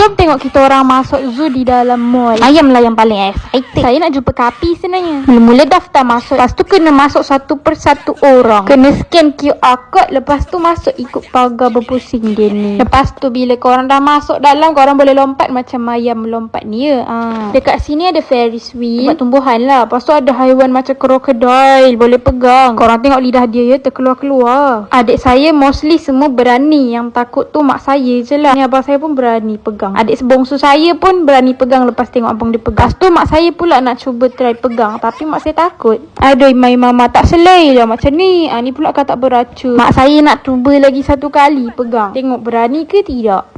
Jom tengok kita orang masuk zoo di dalam mall. Ayam lah yang paling excited. Saya nak jumpa Kapi sebenarnya. Mula-mula daftar masuk. Lepas tu kena masuk satu persatu orang. Kena scan QR code. Lepas tu masuk ikut pagar berpusing dia ni. Lepas tu bila korang dah masuk dalam, korang boleh lompat macam ayam melompat ni ya. Dekat sini ada Ferris wheel. Buat tumbuhan lah. Lepas tu ada haiwan macam krokodil. Boleh pegang. Korang tengok lidah dia ya, terkeluar-keluar. Adik saya mostly semua berani. Yang takut tu mak saya je lah. Ni abang saya pun berani pegang. Adik sebongsu saya pun berani pegang lepas tengok abang dia pegang. Lepas tu mak saya pula nak cuba try pegang. Tapi mak saya takut. Aduh, my mama tak selai lah macam ni. Ni pula kata beracun. Mak saya nak cuba lagi satu kali pegang. Tengok berani ke tidak.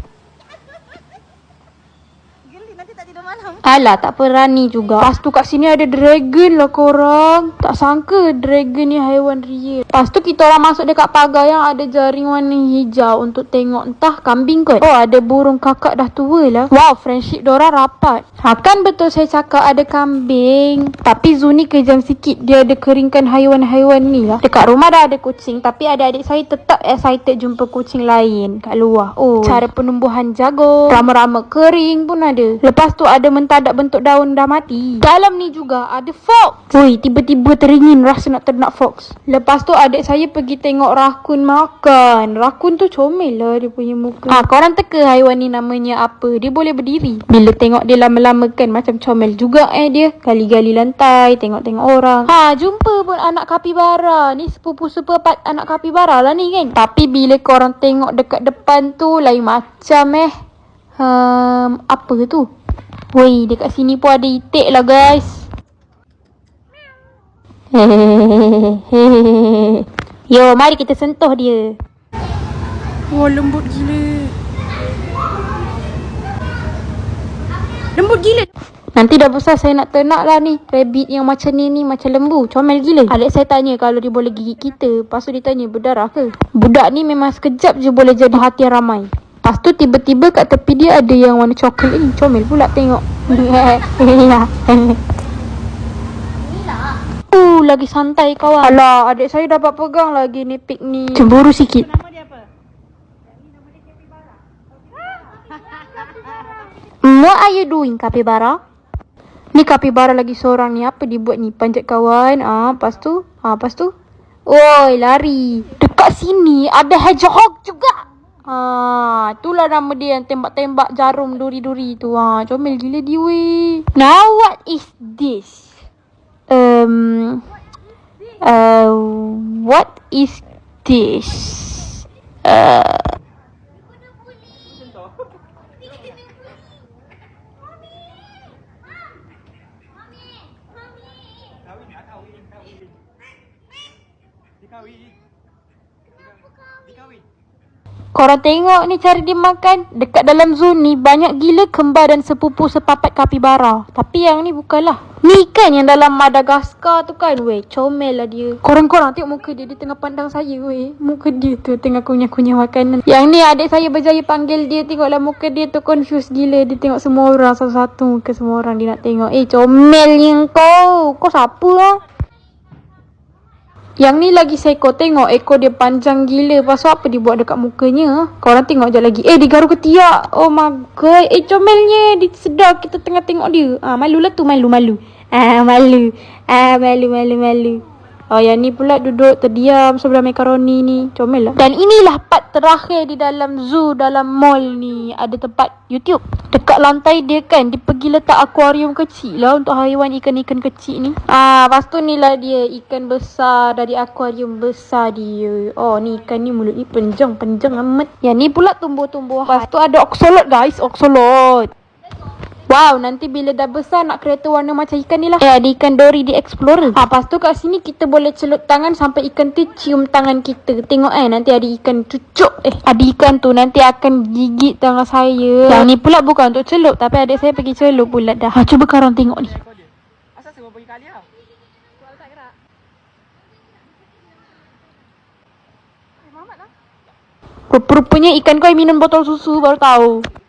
Alah, tak berani juga. Lepas tu kat sini ada dragon lah korang. Tak sangka dragon ni haiwan real. Lepas tu kita orang masuk dekat pagar yang ada jaring warna hijau untuk tengok entah kambing kot. Oh, ada burung kakak dah tua lah. Wow, friendship diorang rapat. Kan betul saya cakap ada kambing. Tapi zoo ni kejam sikit. Dia ada keringkan haiwan-haiwan ni lah. Dekat rumah dah ada kucing. Tapi adik-adik saya tetap excited jumpa kucing lain kat luar. Oh, cara penumbuhan jagung. Rama-rama kering pun ada. Lepas tu ada mentadak bentuk daun dah mati. Dalam ni juga ada fox. Woi, tiba-tiba teringin rasa nak ternak fox. Lepas tu adik saya pergi tengok rakun makan. Rakun tu comel lah dia punya muka. Korang teka haiwan ni namanya apa? Dia boleh berdiri. Bila tengok dia lama-lama kan macam comel juga dia. Gali-gali lantai, tengok-tengok orang. Jumpa pun anak kapibara. Ni sepupu-sepupu anak kapibara lah ni kan. Tapi bila korang tengok dekat depan tu lain macam apa tu? Woi, dekat sini pun ada itik lah guys. Yo, mari kita sentuh dia. Wah, lembut gila. Lembut gila. Nanti dah besar saya nak ternak lah ni. Rabbit yang macam ni macam lembu. Comel gila. Adik saya tanya kalau dia boleh gigit kita. Lepas tu dia tanya berdarah ke? Budak ni memang sekejap je boleh jadi hati ramai. Lepas tu tiba-tiba kat tepi dia ada yang warna coklat ni. Comel pula tengok. Lagi santai kawan. Alah, adik saya dapat pegang lagi ni pig ni. Cemburu sikit. Nama dia apa? Nama dia kapibara. What are you doing, kapibara? Ni kapibara lagi seorang ni. Apa dia buat ni? Panjat kawan. Lepas tu. Oi, lari. Dekat sini ada hedgehog juga. Itulah nama dia yang tembak-tembak jarum duri-duri tu. Comel gila dia weh. Now what is this? What is this? Korang tengok ni cara dia makan. Dekat dalam zoo ni banyak gila kembar dan sepupu sepapat kapibara. Tapi yang ni bukanlah. Ni kan yang dalam Madagaskar tu kan. Weh, comel lah dia. Korang-korang tengok muka dia. Dia tengah pandang saya weh. Muka dia tu tengah kunyah-kunyah makanan. Yang ni adik saya berjaya panggil dia. Tengoklah muka dia tu confused gila. Dia tengok semua orang satu-satu. Muka semua orang dia nak tengok. Comelnya kau. Kau siapa lah? Yang ni lagi seekor. Tengok ekor dia panjang gila. Pasal apa dia buat dekat mukanya? Korang tengok je lagi. Dia garu ketiak. Oh my god. Comelnya. Dia sedar kita tengah tengok dia. Malu lah tu. Malu. Malu. Yang ni pula duduk terdiam sebelah makaroni ni. Comel lah. Dan inilah part terakhir di dalam zoo, dalam mall ni. Ada tempat YouTube. Dekat lantai dia kan, dia pergi letak akuarium kecil lah untuk haiwan ikan-ikan kecil ni. Lepas tu ni lah dia, ikan besar dari akuarium besar dia. Ni ikan ni mulut ni panjang amat. Yang ni pula tumbuh-tumbuhan. Lepas tu ada oxalot guys, oxalot. Wow, nanti bila dah besar nak kereta warna macam ikan ni lah. Ada ikan dori di Explorer. Lepas tu kat sini kita boleh celup tangan sampai ikan tu cium tangan kita. Tengok nanti ada ikan cucuk. Ada ikan tu nanti akan gigit tangan saya. Yang ni pula bukan untuk celup. Tapi adik saya pergi celup pula dah. Cuba korang tengok ni. Asal saya pergi kali lah. Tak gerak. Mamat lah. Rupanya ikan kau minum botol susu baru tahu.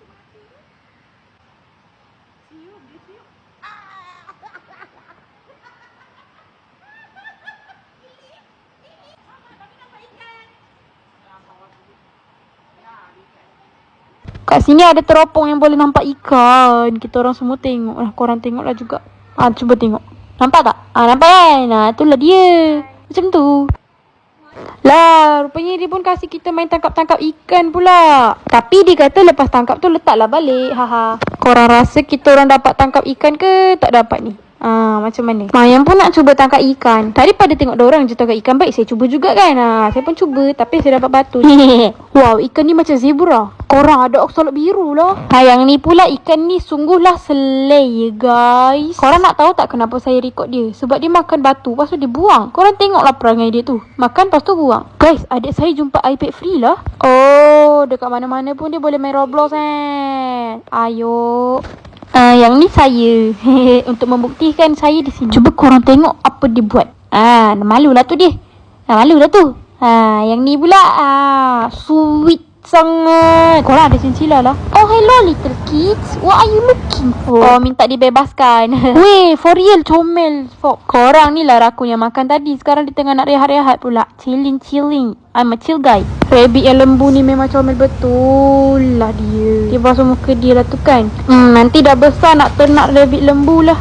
Kat sini ada teropong yang boleh nampak ikan. Kita orang semua tengok lah. Korang tengok lah juga. Cuba tengok. Nampak tak? Nampak kan? Itulah dia. Macam tu. Lah, rupanya dia pun kasih kita main tangkap-tangkap ikan pula. Tapi dia kata lepas tangkap tu letaklah balik. Haha. Korang rasa kita orang dapat tangkap ikan ke tak dapat ni? Macam mana? Mayang pun nak cuba tangkap ikan. Daripada tengok dorang je tangkap ikan, baik saya cuba juga kan. Saya pun cuba, tapi saya dapat batu. Wow, ikan ni macam zebra. Korang ada oksolot biru lah. Yang ni pula ikan ni sungguhlah selai guys. Korang nak tahu tak kenapa saya record dia? Sebab dia makan batu, lepas tu dia buang. Korang tengoklah perangai dia tu. Makan, lepas tu buang. Guys, adik saya jumpa iPad free lah. Oh, dekat mana-mana pun dia boleh main Roblox kan. Ayo. Yang ni saya. Untuk membuktikan saya di sini. Cuba korang tengok apa dia buat. Malulah tu dia. Malulah tu. Yang ni pula sweet sangat. Korang ada chinchilla lah. Oh, hello little kids. What are you looking for? Oh, minta dibebaskan. Weh, for real comel. Korang ni lah raku yang makan tadi. Sekarang dia tengah nak rehat-rehat pula. Chilling. I'm a chill guy. Rabbit yang lembu ni memang comel betul lah dia. Dia basuh muka dia lah tu kan. Nanti dah besar nak ternak rabbit lembu lah.